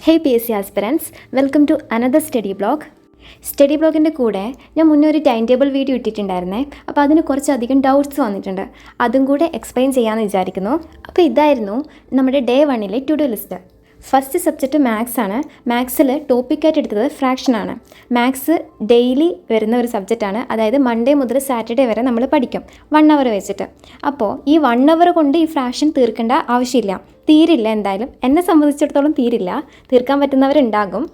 Hey P S C aspirants, welcome to another study blog. Study ബ്ലോഗിൻ്റെ കൂടെ ഞാൻ മുന്നേ ഒരു ടൈം ടേബിൾ വീഡിയോ ഇട്ടിട്ടുണ്ടായിരുന്നേ. അപ്പോൾ അതിന് കുറച്ചധികം ഡൗട്ട്സ് വന്നിട്ടുണ്ട്. അതും കൂടെ എക്സ്പ്ലെയിൻ ചെയ്യാമെന്ന് വിചാരിക്കുന്നു. അപ്പോൾ ഇതായിരുന്നു നമ്മുടെ day 1 to do list. First subject maths ആണ്. മാത്സിൽ ടോപ്പിക്കായിട്ട് എടുത്തത് ഫ്രാക്ഷനാണ്. മാത്സ് ഡെയിലി വരുന്ന ഒരു സബ്ജക്റ്റാണ്. അതായത് മൺഡേ മുതൽ സാറ്റർഡേ വരെ നമ്മൾ പഠിക്കും 1 അവർ വെച്ചിട്ട്. അപ്പോൾ ഈ 1 അവർ കൊണ്ട് ഈ ഫ്രാക്ഷൻ തീർക്കേണ്ട ആവശ്യമില്ല, തീരില്ല. എന്തായാലും എന്നെ സംബന്ധിച്ചിടത്തോളം തീരില്ല. തീർക്കാൻ പറ്റുന്നവരുണ്ടാകും.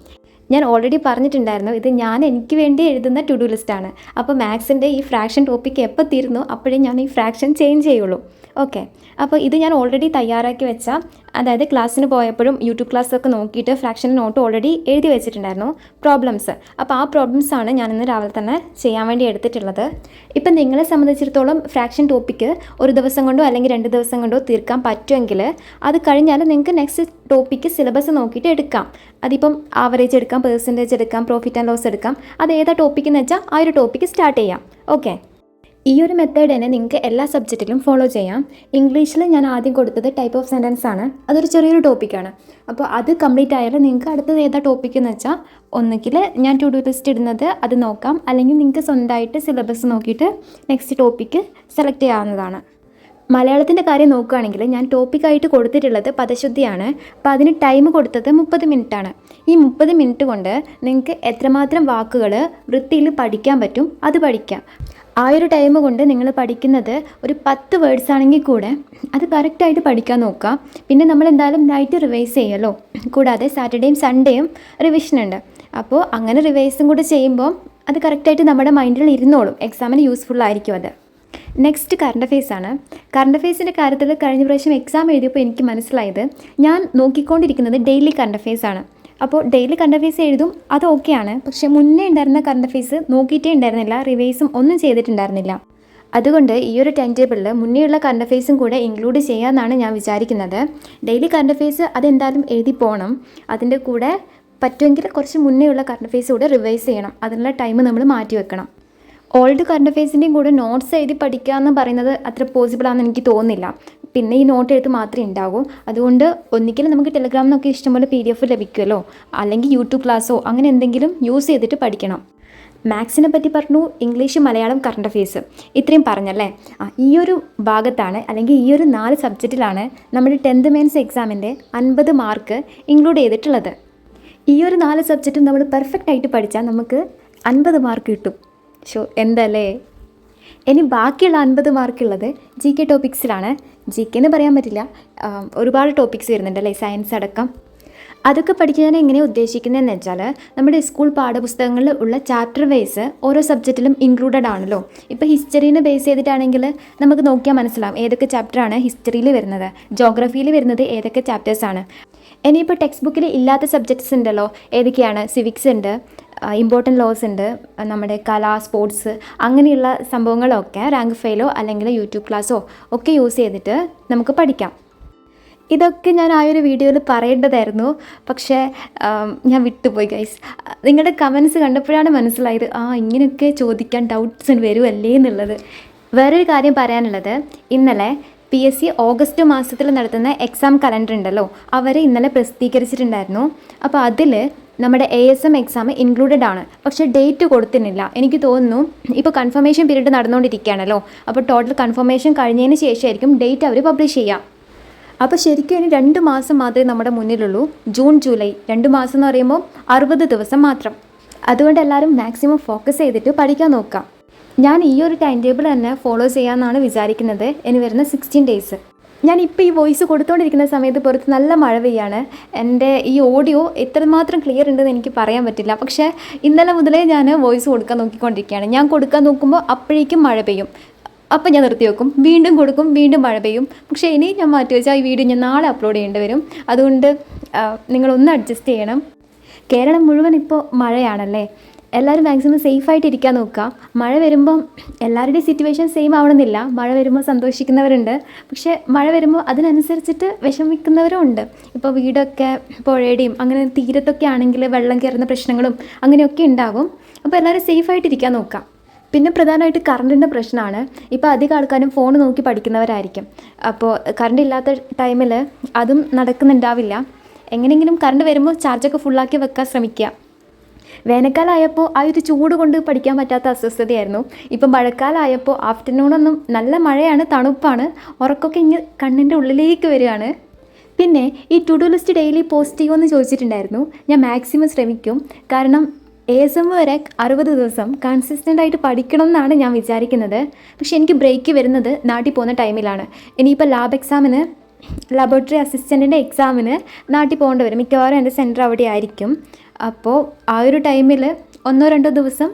ഞാൻ ഓൾറെഡി പറഞ്ഞിട്ടുണ്ടായിരുന്നു, ഇത് എനിക്ക് വേണ്ടി എഴുതുന്ന ടു ഡു ലിസ്റ്റാണ്. അപ്പോൾ മാത്സിൻ്റെ ഈ ഫ്രാക്ഷൻ ടോപ്പിക്ക് എപ്പോൾ തീരുന്നു അപ്പോഴേ ഞാൻ ഈ ഫ്രാക്ഷൻ ചേഞ്ച് ചെയ്യുള്ളൂ. ഓക്കെ, അപ്പോൾ ഇത് ഞാൻ ഓൾറെഡി തയ്യാറാക്കി വെച്ച, അതായത് ക്ലാസ്സിന് പോയപ്പോഴും യൂട്യൂബ് ക്ലാസ്സൊക്കെ നോക്കിയിട്ട് ഫ്രാക്ഷൻ നോട്ട് ഓൾറെഡി എഴുതി വെച്ചിട്ടുണ്ടായിരുന്നു പ്രോബ്ലംസ്. അപ്പോൾ ആ പ്രോബ്ലംസാണ് ഞാനിന്ന് രാവിലെ തന്നെ ചെയ്യാൻ വേണ്ടി എടുത്തിട്ടുള്ളത്. ഇപ്പം നിങ്ങളെ സംബന്ധിച്ചിടത്തോളം ഫ്രാക്ഷൻ ടോപ്പിക്ക് ഒരു ദിവസം കൊണ്ടോ അല്ലെങ്കിൽ 2 ദിവസം കൊണ്ടോ തീർക്കാൻ പറ്റുമെങ്കിൽ അത് കഴിഞ്ഞാൽ നിങ്ങൾക്ക് നെക്സ്റ്റ് ടോപ്പിക്ക് സിലബസ് നോക്കിയിട്ട് എടുക്കാം. അതിപ്പം ആവറേജ് എടുക്കാം, പെർസെൻറ്റേജ് എടുക്കാം, പ്രോഫിറ്റ് ആൻഡ് ലോസ് എടുക്കാം. അത് ഏതാ ടോപ്പിക്ക് എന്ന് വെച്ചാൽ ആ ഒരു ടോപ്പിക്ക് സ്റ്റാർട്ട് ചെയ്യാം. ഓക്കെ, ഈ ഒരു മെത്തേഡ് തന്നെ നിങ്ങൾക്ക് എല്ലാ സബ്ജക്റ്റിലും ഫോളോ ചെയ്യാം. ഇംഗ്ലീഷിൽ ഞാൻ ആദ്യം കൊടുത്തത് ടൈപ്പ് ഓഫ് സെൻറ്റൻസ് ആണ്. അതൊരു ചെറിയൊരു ടോപ്പിക്കാണ്. അപ്പോൾ അത് കംപ്ലീറ്റ് ആയാലും നിങ്ങൾക്ക് അടുത്തത് ഏതാ ടോപ്പിക്ക് എന്ന് വെച്ചാൽ ഒന്നുകിൽ ഞാൻ ടു ഡു ലിസ്റ്റ് ഇടുന്നത് അത് നോക്കാം, അല്ലെങ്കിൽ നിങ്ങൾക്ക് സ്വന്തമായിട്ട് സിലബസ് നോക്കിയിട്ട് നെക്സ്റ്റ് ടോപ്പിക്ക് സെലക്ട് ചെയ്യാവുന്നതാണ്. മലയാളത്തിൻ്റെ കാര്യം നോക്കുകയാണെങ്കിൽ ഞാൻ ടോപ്പിക്കായിട്ട് കൊടുത്തിട്ടുള്ളത് പദശുദ്ധിയാണ്. അപ്പോൾ അതിന് ടൈം കൊടുത്തത് 30 മിനിറ്റാണ്. ഈ 30 മിനിറ്റ് കൊണ്ട് നിങ്ങൾക്ക് എത്രമാത്രം വാക്കുകൾ വൃത്തിയിൽ പഠിക്കാൻ പറ്റും അത് പഠിക്കാം. ആ ഒരു ടൈം കൊണ്ട് നിങ്ങൾ പഠിക്കുന്നത് ഒരു 10 വേർഡ്സ് ആണെങ്കിൽ കൂടെ അത് കറക്റ്റായിട്ട് പഠിക്കാൻ നോക്കുക. പിന്നെ നമ്മൾ എന്തായാലും നൈറ്റ് റിവൈസ് ചെയ്യുമല്ലോ. കൂടാതെ സാറ്റർഡേയും സൺഡേയും റിവിഷനുണ്ട്. അപ്പോൾ അങ്ങനെ റിവൈസും കൂടെ ചെയ്യുമ്പോൾ അത് കറക്റ്റായിട്ട് നമ്മുടെ മൈൻഡിൽ ഇരുന്നോളും. എക്സാമിന് യൂസ്ഫുൾ ആയിരിക്കും അത്. നെക്സ്റ്റ് കറണ്ട് അഫെയർസ് ആണ്. കറണ്ട് അഫെയർസിൻ്റെ കാര്യത്തിൽ കഴിഞ്ഞ പ്രാവശ്യം എക്സാം എഴുതിയപ്പോൾ എനിക്ക് മനസ്സിലായത്, ഞാൻ നോക്കിക്കൊണ്ടിരിക്കുന്നത് ഡെയിലി കറണ്ട് അഫെയർസ് ആണ്. അപ്പോൾ ഡെയിലി കറണ്ട് അഫെയർസ് എഴുതും, അത് ഓക്കെയാണ്. പക്ഷേ മുന്നേ ഉണ്ടായിരുന്ന കറണ്ട് അഫെയർസ് നോക്കിയിട്ടേ ഉണ്ടായിരുന്നില്ല, റിവൈസും ഒന്നും ചെയ്തിട്ടുണ്ടായിരുന്നില്ല. അതുകൊണ്ട് ഈ ഒരു ടൈം ടേബിളിൽ മുന്നേയുള്ള കറണ്ട് അഫെയർസും കൂടെ ഇൻക്ലൂഡ് ചെയ്യാമെന്നാണ് ഞാൻ വിചാരിക്കുന്നത്. ഡെയിലി കറണ്ട് അഫെയർസ് അതെന്തായാലും എഴുതി പോകണം. അതിൻ്റെ കൂടെ പറ്റുമെങ്കിൽ കുറച്ച് മുന്നേയുള്ള കറണ്ട് അഫെയർസ് കൂടെ റിവൈസ് ചെയ്യണം. അതിനുള്ള ടൈം നമ്മൾ മാറ്റി വെക്കണം. ഓൾഡ് കറണ്ട് അഫെയർസിൻ്റെയും കൂടെ നോട്ട്സ് എഴുതി പഠിക്കുക എന്ന് പറയുന്നത് അത്ര പോസിബിളാണെന്ന് എനിക്ക് തോന്നുന്നില്ല. പിന്നെ ഈ നോട്ട് എഴുത്ത് മാത്രമേ ഉണ്ടാകൂ. അതുകൊണ്ട് ഒന്നിക്കലും നമുക്ക് ടെലഗ്രാമിൽ നിന്നൊക്കെ ഇഷ്ടംപോലെ PDF ലഭിക്കുമല്ലോ, അല്ലെങ്കിൽ യൂട്യൂബ് ക്ലാസ്സോ അങ്ങനെ എന്തെങ്കിലും യൂസ് ചെയ്തിട്ട് പഠിക്കണം. മാത്സിനെ പറ്റി പറഞ്ഞു, ഇംഗ്ലീഷ്, മലയാളം, കറണ്ട് അഫെയർസ് ഇത്രയും പറഞ്ഞല്ലേ. ഈ ഒരു ഭാഗത്താണ്, അല്ലെങ്കിൽ ഈ ഒരു 4 സബ്ജക്റ്റിലാണ് നമ്മുടെ 10th മെയിൻസ് എക്സാമിൻ്റെ 50 മാർക്ക് ഇൻക്ലൂഡ് ചെയ്തിട്ടുള്ളത്. ഈ ഒരു 4 സബ്ജക്റ്റും നമ്മൾ പെർഫെക്റ്റ് ആയിട്ട് പഠിച്ചാൽ നമുക്ക് 50 മാർക്ക് കിട്ടും. എന്തല്ലേ. ഇനി ബാക്കിയുള്ള 50 മാർക്കുള്ളത് GK ടോപ്പിക്സിലാണ്. GK എന്ന് പറയാൻ പറ്റില്ല, ഒരുപാട് ടോപ്പിക്സ് വരുന്നുണ്ടല്ലേ, സയൻസ് അടക്കം. അതൊക്കെ പഠിക്കാൻ എങ്ങനെയാണ് ഉദ്ദേശിക്കുന്നതെന്ന് വെച്ചാൽ, നമ്മുടെ സ്കൂൾ പാഠപുസ്തകങ്ങളിൽ ഉള്ള ചാപ്റ്റർ വൈസ് ഓരോ സബ്ജക്റ്റിലും ഇൻക്ലൂഡഡ് ആണല്ലോ. ഇപ്പോൾ ഹിസ്റ്ററീനെ ബേസ് ചെയ്തിട്ടാണെങ്കിൽ നമുക്ക് നോക്കിയാൽ മനസ്സിലാവും ഏതൊക്കെ ചാപ്റ്ററാണ് ഹിസ്റ്ററിയിൽ വരുന്നത്, ജോഗ്രഫിയിൽ വരുന്നത് ഏതൊക്കെ ചാപ്റ്റേഴ്സാണ്. ഇനിയിപ്പോൾ ടെക്സ്റ്റ് ബുക്കിൽ ഇല്ലാത്ത സബ്ജക്ട്സ് ഉണ്ടല്ലോ, ഏതൊക്കെയാണ്? സിവിക്സ് ഉണ്ട്, ഇമ്പോർട്ടൻറ്റ് ലോസ് ഉണ്ട്, നമ്മുടെ കല, സ്പോർട്സ്, അങ്ങനെയുള്ള സംഭവങ്ങളൊക്കെ റാങ്ക് ഫെയിലോ അല്ലെങ്കിൽ യൂട്യൂബ് ക്ലാസ്സോ ഒക്കെ യൂസ് ചെയ്തിട്ട് നമുക്ക് പഠിക്കാം. ഇതൊക്കെ ഞാൻ ആ ഒരു വീഡിയോയിൽ പറയേണ്ടതായിരുന്നു, പക്ഷേ ഞാൻ വിട്ടുപോയി ഗൈസ്. നിങ്ങളുടെ കമൻസ് കണ്ടപ്പോഴാണ് മനസ്സിലായത്, ഇങ്ങനെയൊക്കെ ചോദിക്കാൻ ഡൗട്ട്സ് വരുമല്ലേ എന്നുള്ളത്. വേറൊരു കാര്യം പറയാനുള്ളത്, ഇന്നലെ PSC ഓഗസ്റ്റ് മാസത്തിൽ നടത്തുന്ന എക്സാം കലണ്ടർ ഉണ്ടല്ലോ, അവർ ഇന്നലെ പ്രസിദ്ധീകരിച്ചിട്ടുണ്ടായിരുന്നു. അപ്പോൾ അതിൽ നമ്മുടെ ASM എക്സാം ഇൻക്ലൂഡഡ് ആണ്, പക്ഷേ ഡേറ്റ് കൊടുത്തിട്ടില്ല. എനിക്ക് തോന്നുന്നു ഇപ്പോൾ കൺഫർമേഷൻ പീരീഡ് നടന്നുകൊണ്ടിരിക്കുകയാണല്ലോ, അപ്പോൾ ടോട്ടൽ കൺഫർമേഷൻ കഴിഞ്ഞതിന് ശേഷമായിരിക്കും ഡേറ്റ് അവർ പബ്ലിഷ് ചെയ്യാം. അപ്പോൾ ശരിക്കും ഇനി 2 മാസം മാത്രമേ നമ്മുടെ മുന്നിലുള്ളൂ. ജൂൺ, ജൂലൈ 2 മാസം എന്ന് പറയുമ്പോൾ 60 ദിവസം മാത്രം. അതുകൊണ്ട് എല്ലാവരും മാക്സിമം ഫോക്കസ് ചെയ്തിട്ട് പഠിക്കാൻ നോക്കാം. ഞാൻ ഈ ഒരു ടൈം ടേബിൾ തന്നെ ഫോളോ ചെയ്യാമെന്നാണ് വിചാരിക്കുന്നത്. ഇനി വരുന്ന 16 ഡേയ്സ്. ഞാനിപ്പോൾ ഈ വോയിസ് കൊടുത്തുകൊണ്ടിരിക്കുന്ന സമയത്ത് പുറത്ത് നല്ല മഴ പെയ്യാണ്. എൻ്റെ ഈ ഓഡിയോ എത്രമാത്രം ക്ലിയർ ഉണ്ടെന്ന് എനിക്ക് പറയാൻ പറ്റില്ല. പക്ഷേ ഇന്നലെ മുതലേ ഞാൻ വോയിസ് കൊടുക്കാൻ നോക്കിക്കൊണ്ടിരിക്കുകയാണ്. ഞാൻ കൊടുക്കാൻ നോക്കുമ്പോൾ അപ്പോഴേക്കും മഴ പെയ്യും. അപ്പം ഞാൻ നിർത്തി വെക്കും, വീണ്ടും കൊടുക്കും, വീണ്ടും മഴ പെയ്യും. പക്ഷേ ഇനി ഞാൻ മാറ്റി വെച്ചാൽ ഈ വീഡിയോ ഞാൻ നാളെ അപ്ലോഡ് ചെയ്യേണ്ടി വരും. അതുകൊണ്ട് നിങ്ങളൊന്ന് അഡ്ജസ്റ്റ് ചെയ്യണം. കേരളം മുഴുവൻ ഇപ്പോൾ മഴയാണല്ലേ. എല്ലാവരും മാക്സിമം സേഫായിട്ട് ഇരിക്കാൻ നോക്കുക. മഴ വരുമ്പം എല്ലാവരുടെയും സിറ്റുവേഷൻ സെയിം ആവണമെന്നില്ല. മഴ വരുമ്പോൾ സന്തോഷിക്കുന്നവരുണ്ട്, പക്ഷേ മഴ വരുമ്പോൾ അതിനനുസരിച്ചിട്ട് വിഷമിക്കുന്നവരും ഉണ്ട്. ഇപ്പോൾ വീടൊക്കെ പുഴയുടെയും അങ്ങനെ തീരത്തൊക്കെ ആണെങ്കിൽ വെള്ളം കയറുന്ന പ്രശ്നങ്ങളും അങ്ങനെയൊക്കെ ഉണ്ടാകും. അപ്പോൾ എല്ലാവരും സേഫായിട്ടിരിക്കാൻ നോക്കുക. പിന്നെ പ്രധാനമായിട്ട് കറണ്ടിൻ്റെ പ്രശ്നമാണ്. ഇപ്പോൾ അധികം ആൾക്കാരും ഫോൺ നോക്കി പഠിക്കുന്നവരായിരിക്കും. അപ്പോൾ കറണ്ട് ഇല്ലാത്ത ടൈമിൽ അതും നടക്കുന്നുണ്ടാവില്ല. എങ്ങനെയെങ്കിലും കറണ്ട് വരുമ്പോൾ ചാർജൊക്കെ ഫുള്ളാക്കി വെക്കാൻ ശ്രമിക്കുക. വേനൽക്കാലമായപ്പോൾ ആ ഒരു ചൂട് കൊണ്ട് പഠിക്കാൻ പറ്റാത്ത അസ്വസ്ഥതയായിരുന്നു. ഇപ്പം മഴക്കാലമായപ്പോൾ ആഫ്റ്റർനൂണൊന്നും നല്ല മഴയാണ്, തണുപ്പാണ്, ഉറക്കമൊക്കെ ഇങ്ങ് കണ്ണിൻ്റെ ഉള്ളിലേക്ക് വരികയാണ്. പിന്നെ ഈ to do list daily post ചെയ്യുമെന്ന് ചോദിച്ചിട്ടുണ്ടായിരുന്നു. ഞാൻ മാക്സിമം ശ്രമിക്കും. കാരണം ASM വരെ 60 ദിവസം കൺസിസ്റ്റൻ്റായിട്ട് പഠിക്കണം എന്നാണ് ഞാൻ വിചാരിക്കുന്നത്. പക്ഷേ എനിക്ക് ബ്രേക്ക് വരുന്നത് നാട്ടിൽ പോകുന്ന ടൈമിലാണ്. ഇനിയിപ്പോൾ ലബോറട്ടറി അസിസ്റ്റൻറ്റിൻ്റെ എക്സാമിന് നാട്ടിൽ പോകേണ്ടി വരും. മിക്കവാറും എൻ്റെ സെൻറ്റർ അവിടെ ആയിരിക്കും. അപ്പോൾ ആ ഒരു ടൈമിൽ 1-2 ദിവസം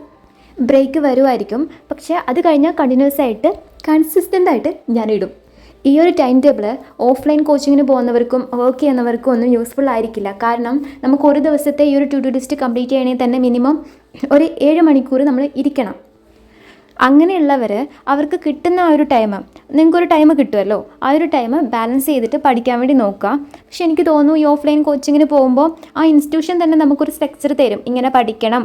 ബ്രേക്ക് വരുമായിരിക്കും. പക്ഷേ അത് കഴിഞ്ഞാൽ കണ്ടിന്യൂസ് ആയിട്ട് കൺസിസ്റ്റൻ്റായിട്ട് ഞാനിടും. ഈ ഒരു ടൈം ടേബിൾ ഓഫ്ലൈൻ കോച്ചിങ്ങിന് പോകുന്നവർക്കും വർക്ക് ചെയ്യുന്നവർക്കും ഒന്നും യൂസ്ഫുൾ ആയിരിക്കില്ല. കാരണം നമുക്ക് ഒരു ദിവസത്തെ ഈ ഒരു ടു ഡു ലിസ്റ്റ് കംപ്ലീറ്റ് ചെയ്യണമെങ്കിൽ തന്നെ മിനിമം ഒരു 7 മണിക്കൂർ നമ്മൾ ഇരിക്കണം. അങ്ങനെയുള്ളവർ അവർക്ക് കിട്ടുന്ന ആ ഒരു ടൈം, നിങ്ങൾക്കൊരു ടൈം കിട്ടുമല്ലോ, ആ ഒരു ടൈം ബാലൻസ് ചെയ്തിട്ട് പഠിക്കാൻ വേണ്ടി നോക്കുക. പക്ഷെ എനിക്ക് തോന്നുന്നു ഈ ഓഫ്ലൈൻ കോച്ചിങ്ങിന് പോകുമ്പോൾ ആ ഇൻസ്റ്റിറ്റ്യൂഷൻ തന്നെ നമുക്കൊരു സ്ട്രക്ചർ തരും, ഇങ്ങനെ പഠിക്കണം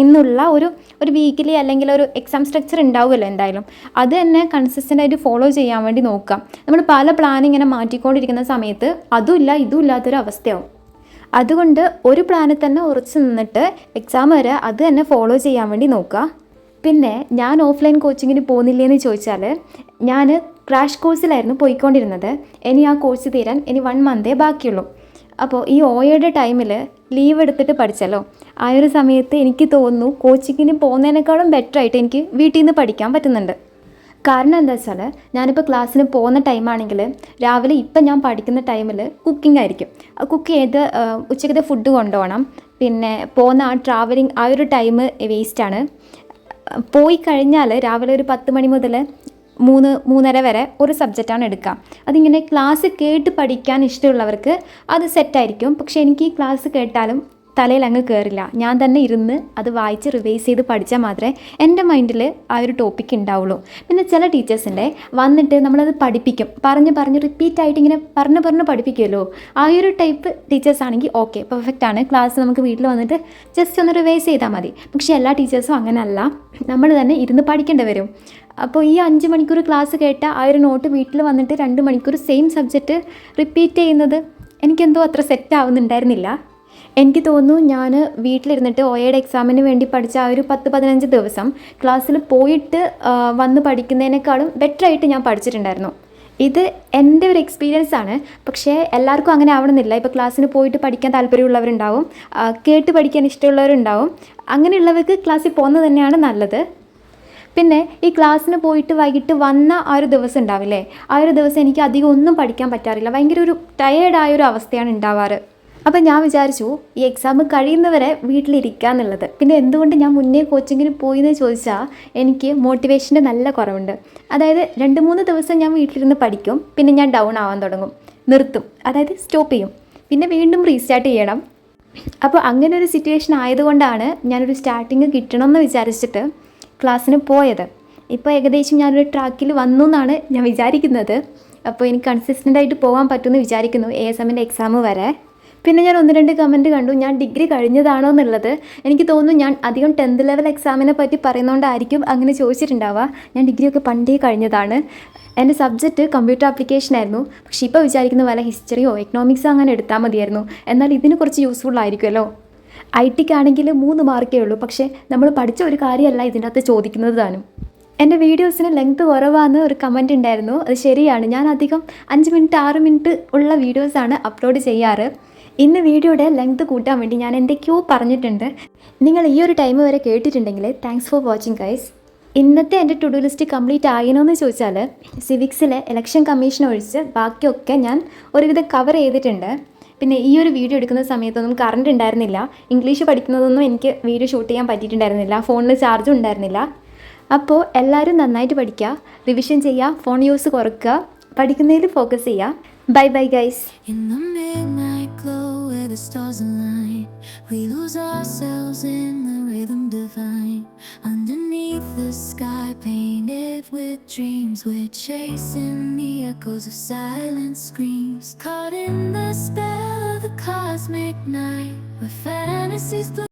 എന്നുള്ള ഒരു വീക്കിലി അല്ലെങ്കിൽ ഒരു എക്സാം സ്ട്രക്ചർ ഉണ്ടാവുമല്ലോ എന്തായാലും. അത് തന്നെ കൺസിസ്റ്റൻ്റായിട്ട് ഫോളോ ചെയ്യാൻ വേണ്ടി നോക്കാം. നമ്മൾ പല പ്ലാൻ ഇങ്ങനെ മാറ്റിക്കൊണ്ടിരിക്കുന്ന സമയത്ത് അതും ഇല്ല ഇതും ഇല്ലാത്തൊരു അവസ്ഥയാവും. അതുകൊണ്ട് ഒരു പ്ലാനിൽ തന്നെ ഉറച്ചു നിന്നിട്ട് എക്സാം വരെ അത് തന്നെ ഫോളോ ചെയ്യാൻ വേണ്ടി നോക്കുക. പിന്നെ ഞാൻ ഓഫ്ലൈൻ കോച്ചിങ്ങിന് പോകുന്നില്ലേന്ന് ചോദിച്ചാൽ, ഞാൻ ക്രാഷ് കോഴ്സിലായിരുന്നു പോയിക്കൊണ്ടിരുന്നത്. ഇനി ആ കോഴ്സ് തീരാൻ ഇനി 1 മന്തേ ബാക്കിയുള്ളൂ. അപ്പോൾ ഈ OAയുടെ ടൈമിൽ ലീവ് എടുത്തിട്ട് പഠിച്ചല്ലോ, ആ ഒരു സമയത്ത് എനിക്ക് തോന്നുന്നു കോച്ചിങ്ങിന് പോകുന്നതിനേക്കാളും ബെറ്ററായിട്ട് എനിക്ക് വീട്ടിൽ നിന്ന് പഠിക്കാൻ പറ്റുന്നുണ്ട്. കാരണം എന്താ വെച്ചാൽ, ഞാനിപ്പോൾ ക്ലാസ്സിന് പോകുന്ന ടൈമാണെങ്കിൽ രാവിലെ ഇപ്പം ഞാൻ പഠിക്കുന്ന ടൈമിൽ കുക്കിംഗ് ആയിരിക്കും. കുക്ക് ചെയ്ത് ഉച്ചക്കത്തെ ഫുഡ് കൊണ്ടുപോകണം. പിന്നെ പോകുന്ന ആ ട്രാവലിംഗ് ആ ഒരു ടൈം വേസ്റ്റാണ്. പോയി കഴിഞ്ഞാൽ രാവിലെ ഒരു 10 മണി മുതൽ 3-3:30 വരെ ഒരു സബ്ജക്റ്റാണ് എടുക്കുക. അതിങ്ങനെ ക്ലാസ് കേട്ട് പഠിക്കാൻ ഇഷ്ടമുള്ളവർക്ക് അത് സെറ്റായിരിക്കും. പക്ഷേ എനിക്ക് ഈ ക്ലാസ് കേട്ടാലും തലയിൽ അങ്ങ് കയറില്ല. ഞാൻ തന്നെ ഇരുന്ന് അത് വായിച്ച് റിവൈസ് ചെയ്ത് പഠിച്ചാൽ മാത്രമേ എൻ്റെ മൈൻഡിൽ ആ ഒരു ടോപ്പിക്ക് ഉണ്ടാവുള്ളൂ. പിന്നെ ചില ടീച്ചേഴ്സിൻ്റെ വന്നിട്ട് നമ്മളത് പഠിപ്പിക്കും, പറഞ്ഞ് റിപ്പീറ്റായിട്ട് ഇങ്ങനെ പറഞ്ഞ് പഠിപ്പിക്കുമല്ലോ, ആ ഒരു ടൈപ്പ് ടീച്ചേഴ്സ് ആണെങ്കിൽ ഓക്കെ, പെർഫെക്റ്റ് ആണ്. ക്ലാസ് നമുക്ക് വീട്ടിൽ വന്നിട്ട് ജസ്റ്റ് ഒന്ന് റിവൈസ് ചെയ്താൽ മതി. പക്ഷേ എല്ലാ ടീച്ചേഴ്സും അങ്ങനെയല്ല, നമ്മൾ തന്നെ ഇരുന്ന് പഠിക്കേണ്ടി വരും. അപ്പോൾ ഈ 5 മണിക്കൂർ ക്ലാസ് കേട്ട ആ ഒരു നോട്ട് വീട്ടിൽ വന്നിട്ട് 2 മണിക്കൂർ സെയിം സബ്ജക്റ്റ് റിപ്പീറ്റ് ചെയ്യുന്നത് എനിക്കെന്തോ അത്ര സെറ്റ് ആവുന്നുണ്ടായിരുന്നില്ല. എനിക്ക് തോന്നുന്നു ഞാൻ വീട്ടിലിരുന്നിട്ട് OAയുടെ എക്സാമിന് വേണ്ടി പഠിച്ച ആ ഒരു 10-15 ദിവസം ക്ലാസ്സിൽ പോയിട്ട് വന്ന് പഠിക്കുന്നതിനേക്കാളും ബെറ്ററായിട്ട് ഞാൻ പഠിച്ചിട്ടുണ്ടായിരുന്നു. ഇത് എൻ്റെ ഒരു എക്സ്പീരിയൻസ് ആണ്. പക്ഷേ എല്ലാവർക്കും അങ്ങനെ ആവണമെന്നില്ല. ഇപ്പോൾ ക്ലാസ്സിന് പോയിട്ട് പഠിക്കാൻ താല്പര്യമുള്ളവരുണ്ടാവും, കേട്ട് പഠിക്കാൻ ഇഷ്ടമുള്ളവരുണ്ടാവും. അങ്ങനെയുള്ളവർക്ക് ക്ലാസ്സിൽ പോകുന്നത് തന്നെയാണ് നല്ലത്. പിന്നെ ഈ ക്ലാസ്സിന് പോയിട്ട് വൈകിട്ട് വന്ന ആ ഒരു ദിവസം ഉണ്ടാവില്ലേ, ആ ഒരു ദിവസം എനിക്ക് അധികം ഒന്നും പഠിക്കാൻ പറ്റാറില്ല. ഭയങ്കര ഒരു ടയേർഡായൊരു അവസ്ഥയാണ് ഉണ്ടാവാറ്. അപ്പം ഞാൻ വിചാരിച്ചു ഈ എക്സാം കഴിയുന്നവരെ വീട്ടിലിരിക്കുക എന്നുള്ളത്. പിന്നെ എന്തുകൊണ്ട് ഞാൻ മുന്നേ കോച്ചിങ്ങിന് പോയിന്ന് ചോദിച്ചാൽ, എനിക്ക് മോട്ടിവേഷൻ്റെ നല്ല കുറവുണ്ട്. അതായത് 2-3 ദിവസം ഞാൻ വീട്ടിലിരുന്ന് പഠിക്കും, പിന്നെ ഞാൻ ഡൗൺ ആവാൻ തുടങ്ങും, നിർത്തും, അതായത് സ്റ്റോപ്പ് ചെയ്യും, പിന്നെ വീണ്ടും റീസ്റ്റാർട്ട് ചെയ്യണം. അപ്പോൾ അങ്ങനെ ഒരു സിറ്റുവേഷൻ ആയതുകൊണ്ടാണ് ഞാനൊരു സ്റ്റാർട്ടിങ് കിട്ടണമെന്ന് വിചാരിച്ചിട്ട് ക്ലാസ്സിന് പോയത്. ഇപ്പോൾ ഏകദേശം ഞാനൊരു ട്രാക്കിൽ വന്നു എന്നാണ് ഞാൻ വിചാരിക്കുന്നത്. അപ്പോൾ എനിക്ക് കൺസിസ്റ്റൻ്റായിട്ട് പോകാൻ പറ്റുമെന്ന് വിചാരിക്കുന്നു ASMൻ്റെ എക്സാം വരെ. പിന്നെ ഞാൻ 1-2 കമൻറ്റ് കണ്ടു, ഞാൻ ഡിഗ്രി കഴിഞ്ഞതാണോ എന്നുള്ളത്. എനിക്ക് തോന്നുന്നു ഞാൻ അധികം 10th ലെവൽ എക്സാമിനെ പറ്റി പറയുന്നതുകൊണ്ടായിരിക്കും അങ്ങനെ ചോദിച്ചിട്ടുണ്ടാവുക. ഞാൻ ഡിഗ്രിയൊക്കെ പണ്ടേ കഴിഞ്ഞതാണ്. എൻ്റെ സബ്ജക്റ്റ് കമ്പ്യൂട്ടർ ആപ്ലിക്കേഷൻ ആയിരുന്നു. പക്ഷേ ഇപ്പോൾ വിചാരിക്കുന്ന പോലെ ഹിസ്റ്ററിയോ എക്കണോമിക്സോ അങ്ങനെ എടുത്താൽ മതിയായിരുന്നു. എന്നാൽ ഇതിന് കുറച്ച് യൂസ്ഫുൾ ആയിരിക്കുമല്ലോ. ITക്കാണെങ്കിൽ 3 മാർക്കേ ഉള്ളൂ. പക്ഷേ നമ്മൾ പഠിച്ച ഒരു കാര്യമല്ല ഇതിൻ്റെ അകത്ത് ചോദിക്കുന്നത് താനും. എൻ്റെ വീഡിയോസിന് ലെങ്ത് കുറവാണെന്ന് ഒരു കമൻറ്റ് ഉണ്ടായിരുന്നു. അത് ശരിയാണ്. ഞാൻ അധികം 5 മിനിറ്റ് 6 മിനിറ്റ് ഉള്ള വീഡിയോസാണ് അപ്ലോഡ് ചെയ്യാറ്. ഇന്ന് വീഡിയോയുടെ ലെങ്ത് കൂട്ടാൻ വേണ്ടി ഞാൻ എന്തൊക്കെയോ പറഞ്ഞിട്ടുണ്ട്. നിങ്ങൾ ഈ ഒരു ടൈം വരെ കേട്ടിട്ടുണ്ടെങ്കിൽ താങ്ക്സ് ഫോർ വാച്ചിങ് ഗൈസ്. ഇന്നത്തെ എൻ്റെ ടു ഡു ലിസ്റ്റ് കംപ്ലീറ്റ് ആയെന്ന് ചോദിച്ചാൽ, സിവിക്സിലെ ഇലക്ഷൻ കമ്മീഷൻ ഒഴിച്ച് ബാക്കിയൊക്കെ ഞാൻ ഒരുവിധം കവർ ചെയ്തിട്ടുണ്ട്. പിന്നെ ഈ ഒരു വീഡിയോ എടുക്കുന്ന സമയത്തൊന്നും കറണ്ട് ഉണ്ടായിരുന്നില്ല. ഇംഗ്ലീഷ് പഠിക്കുന്നതൊന്നും എനിക്ക് വീഡിയോ ഷൂട്ട് ചെയ്യാൻ പറ്റിയിട്ടുണ്ടായിരുന്നില്ല. ഫോണിൽ ചാർജും ഉണ്ടായിരുന്നില്ല. അപ്പോൾ എല്ലാവരും നന്നായിട്ട് പഠിക്കുക, റിവിഷൻ ചെയ്യുക, ഫോൺ യൂസ് കുറയ്ക്കുക, പഠിക്കുന്നതിൽ ഫോക്കസ് ചെയ്യുക. Bye bye guys. The stars align, we lose ourselves in the rhythm divine. Underneath the sky painted with dreams, we're chasing the echoes of silent screams. Caught in the spell of the cosmic night, where fantasies